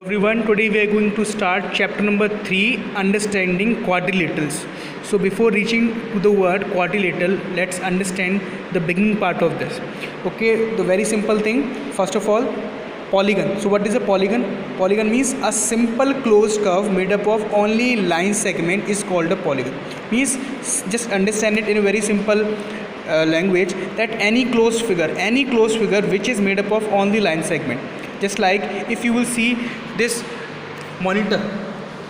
Everyone, today we are going to start chapter number 3, understanding quadrilaterals. So before reaching to the word quadrilateral, let's understand the beginning part of this. Okay, the very simple thing, first of all, polygon. So what is a polygon? Polygon means a simple closed curve made up of only line segment is called a polygon. Means just understand it in a very simple language, that any closed figure which is made up of only line segment. Just like if you will see this monitor,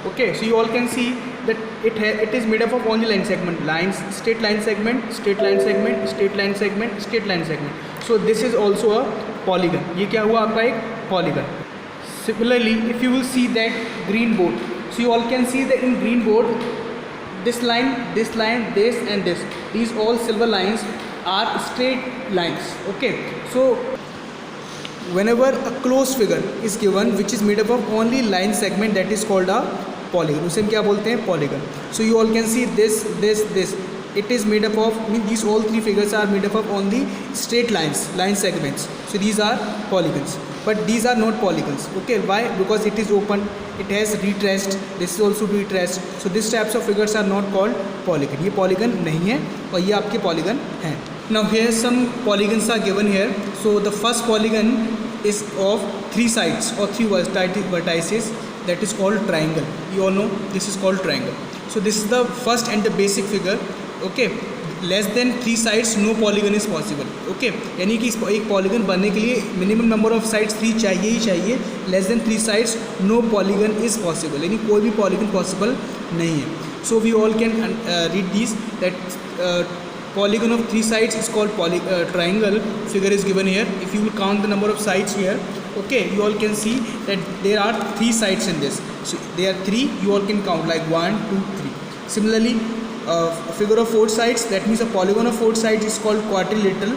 okay, so you all can see that it is made up of only line segment, lines, straight line segment, straight line segment, straight line segment, straight line segment. So this is also a polygon. ये क्या हुआ आपका एक polygon. Similarly, if you will see that green board, so you all can see that in green board, this line, this and this, these all silver lines are straight lines. Okay, so whenever a closed figure is given which is made up of only line segment, that is called a polygon. उसे हम क्या बोलते हैं? Polygon. So you all can see this, it is made up of, these all three figures are made up of only straight lines, line segments. So these are polygons, but these are not polygons. Okay, why? Because it is open, it has retraced, this is also retraced. So these types of figures are not called polygon. ये polygon नहीं है और ये आपके polygon हैं. Now here some polygons are given here. So the first polygon is of three sides or three vertices, that is called triangle. You all know this is called triangle. So this is the first and the basic figure. Okay, less than three sides no polygon is possible. Okay, यानी कि एक polygon बनने के लिए minimum number of sides 3 चाहिए ही चाहिए. Less than 3 sides no polygon is possible, यानी कोई भी polygon possible नहीं है. So we all can read these, that polygon of three sides is called triangle. Figure is given here. If you will count the number of sides here, okay, you all can see that there are three sides in this. So there are three, you all can count like 1, 2, 3. Similarly, a figure of four sides, that means a polygon of four sides is called quadrilateral.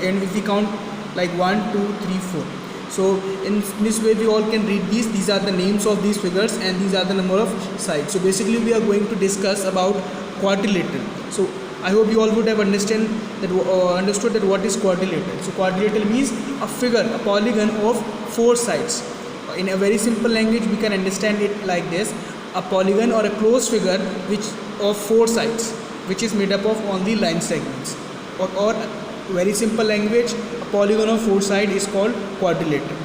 And if we count like 1, 2, 3, 4. So in this way we all can read these are the names of these figures and these are the number of sides. So basically we are going to discuss about quadrilateral. So I hope you all would have understood that what is quadrilateral. So quadrilateral means a figure, a polygon of four sides. In a very simple language we can understand it like this: a polygon or a closed figure which of four sides, which is made up of only line segments. Or very simple language, a polygon of four sides is called quadrilateral.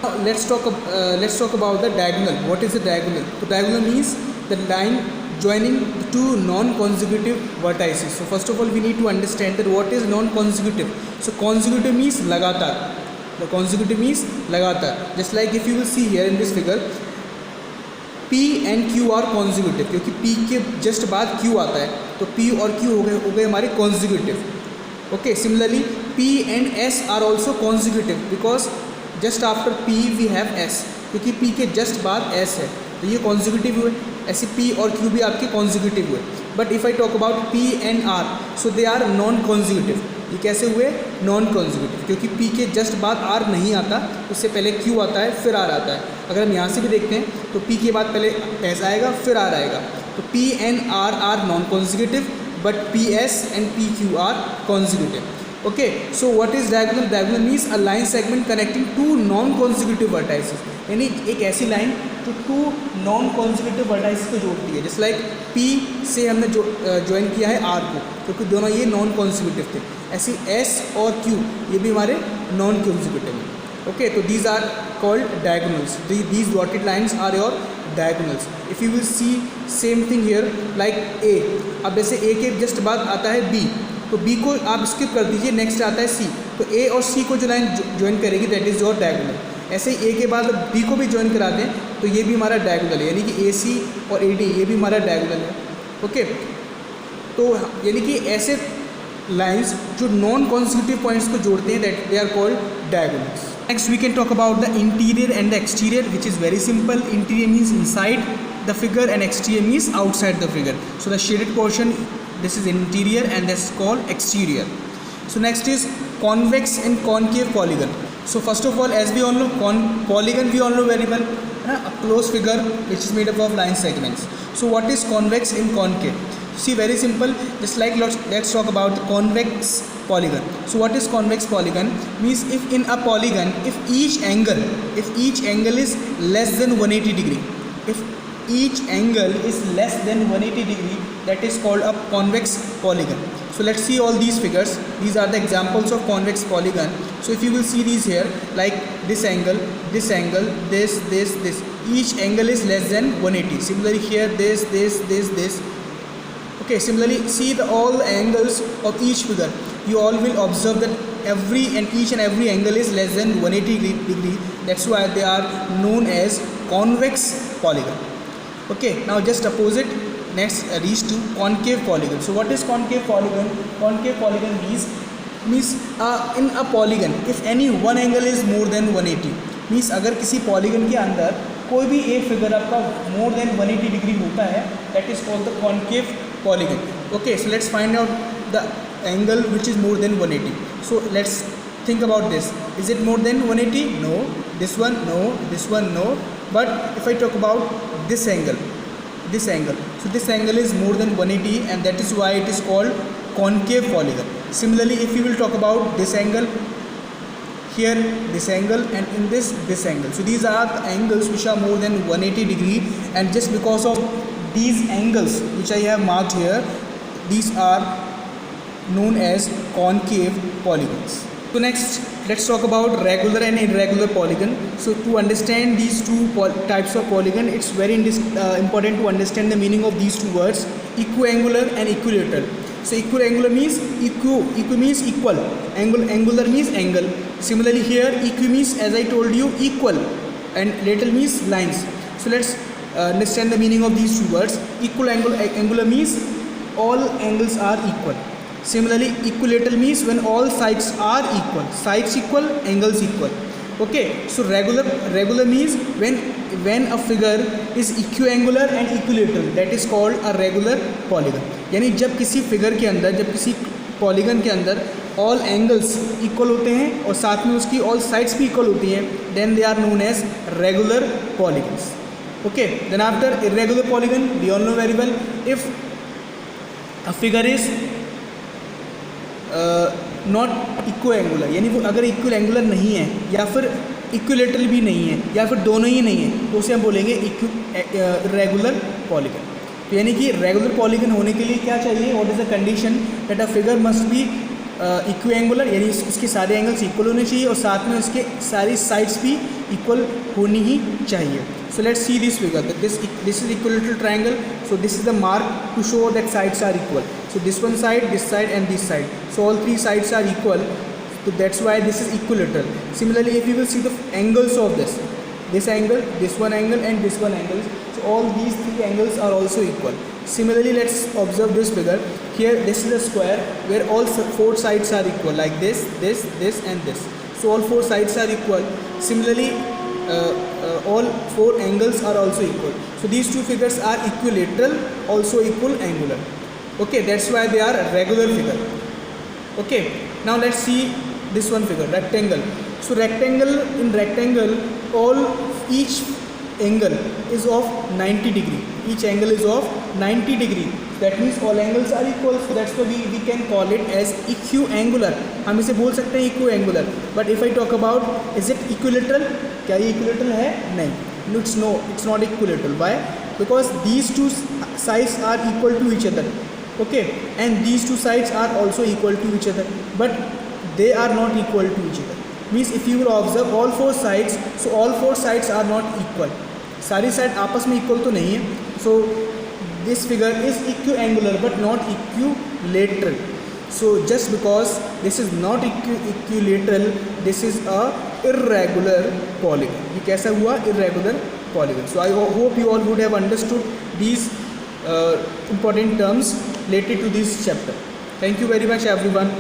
Now let's talk about the diagonal. What is a diagonal? So diagonal means the line joining the two non-consecutive vertices. So first of all we need to understand that what is non-consecutive. So consecutive means लगातार. The consecutive means लगातार. Just like if you will see here in this figure, P and Q are consecutive, क्योंकि P के just बाद Q आता है, तो P और Q हो गए हमारे consecutive. Okay, similarly P and S are also consecutive because just after P we have S, क्योंकि P के just बाद S है, तो ये consecutive हुए. ऐसे P और Q भी आपके consecutive हुए. But if I talk about P and R, so they are non-consecutive. ये कैसे हुए? Non-consecutive, क्योंकि P के just बाद R नहीं आता, उससे पहले Q आता है फिर R आता है. अगर हम यहाँ से भी देखते हैं तो P के बाद पहले S आएगा फिर R आएगा. तो P and R are non-consecutive, but PS and PQ are consecutive. Okay, so what is diagonal? Diagonal means a line segment connecting two non-consecutive vertices. यानी एक ऐसी लाइन जो टू non-consecutive vertices को जोड़ती है. जैसे लाइक P से हमने ज्वाइन किया है R को, क्योंकि दोनों ये non-consecutive थे. ऐसे S और Q ये भी हमारे non-consecutive हैं. Okay, तो these are called diagonals. These dotted lines are your diagonals. If you will see same thing here like A. अब जैसे A के जस्ट बाद आता है B, तो B को आप स्किप कर दीजिए, नेक्स्ट आता है C. तो A और C को जो लाइन ज्वाइन करेगी दैट इज़ योर डायगोनल. ऐसे ही A के बाद B को भी ज्वाइन करा दें तो ये भी हमारा डायगोनल है, यानी कि AC और AD ये भी हमारा डायगोनल है. ओके, तो यानी कि ऐसे लाइंस जो नॉन कॉन्सिक्यूटिव पॉइंट्स को जोड़ते हैं that they are called diagonals. Next we can talk about the interior and the exterior, which is very simple. Interior means inside the figure and exterior means outside the figure. So the shaded portion, this is interior and this is called exterior. So next is convex and concave polygon. So first of all, as we all know, polygon we all know very well, a closed figure which is made up of line segments. So what is convex and concave? See, very simple. Just like let's talk about the convex polygon. So what is convex polygon? Means if in a polygon, if each angle is less than 180 degree, if each angle is less than 180 degree, that is called a convex polygon. So let's see all these figures. These are the examples of convex polygon. So if you will see these here, like this angle, this, each angle is less than 180. Similarly here, this. Okay, similarly see all angles of each figure. You all will observe that each and every angle is less than 180 degree. That's why they are known as convex polygon. Okay, now just opposite, next reach to concave polygon. So what is concave polygon? Concave polygon means in a polygon if any one angle is more than 180, means अगर किसी polygon के अंदर कोई भी एक figure आपका more than 180 degree होता है, that is called the concave polygon. Okay, so let's find out the angle which is more than 180. So let's think about this. Is it more than 180? No. This one? No. This one? No. But if I talk about this angle, so this angle is more than 180, and that is why it is called concave polygon. Similarly, if you will talk about this angle, here this angle, and in this angle, so these are the angles which are more than 180 degree, and just because of these angles which I have marked here, these are known as concave polygons. So next, let's talk about regular and irregular polygon. So to understand these two types of polygon, it's very important to understand the meaning of these two words, equiangular and equilateral. So equiangular means equi means equal, angular means angle. Similarly here, equi means, as I told you, equal, and lateral means lines. So let's understand the meaning of these two words. Equiangular means all angles are equal. Similarly, equilateral means when all sides are equal. Sides equal, angles equal. Okay, so regular means when a figure is equiangular and equilateral, that is called a regular polygon. यानी जब किसी figure के अंदर, जब किसी polygon के अंदर all angles equal होते हैं और साथ में उसकी all sides भी equal होती हैं, then they are known as regular polygons. Okay, then after irregular polygon, we all know very well, if a figure is not equiangular, यानी वो अगर इक्विएंगुलर नहीं है या फिर इक्विलेटरल भी नहीं है या फिर दोनों ही नहीं है, तो उसे हम बोलेंगे इर्रेगुलर पॉलीगन. तो यानी कि रेगुलर पॉलीगन होने के लिए क्या चाहिए, what is the condition, that a figure must be equiangular, यानी उसके सारे एंगल्स इक्वल होने चाहिए और साथ में उसके सारी साइड्स भी इक्वल होनी ही चाहिए. So let's see this figure. This is equilateral triangle. So this is the mark to show that sides are equal. So this one side, this side, and this side. So all three sides are equal. So that's why this is equilateral. Similarly, if you will see the angles of this angle, this one angle, and this one angle. So all these three angles are also equal. Similarly, let's observe this figure. Here, this is a square where all four sides are equal, like this, and this. So all four sides are equal. Similarly, all four angles are also equal. So these two figures are equilateral, also equal angular. Okay, that's why they are a regular figure. Okay, now let's see this one figure, rectangle. So in rectangle, each angle is of 90 degree. Each angle is of 90 degree. That means all angles are equal. So that's why we can call it as equiangular. हम इसे बोल सकते हैं equiangular. But if I talk about, is it equilateral? क्या ये equilateral है? नहीं. It's not equilateral. Why? Because these two sides are equal to each other. Okay, and these two sides are also equal to each other. But they are not equal to each other. Means if you will observe all four sides, so all four sides are not equal. सारी side आपस में equal तो नहीं है. So this figure is equiangular but not equilateral. So just because this is not equilateral, this is a irregular polygon. ये कैसा हुआ? Irregular polygon. So I hope you all would have understood these important terms related to this chapter. Thank you very much everyone.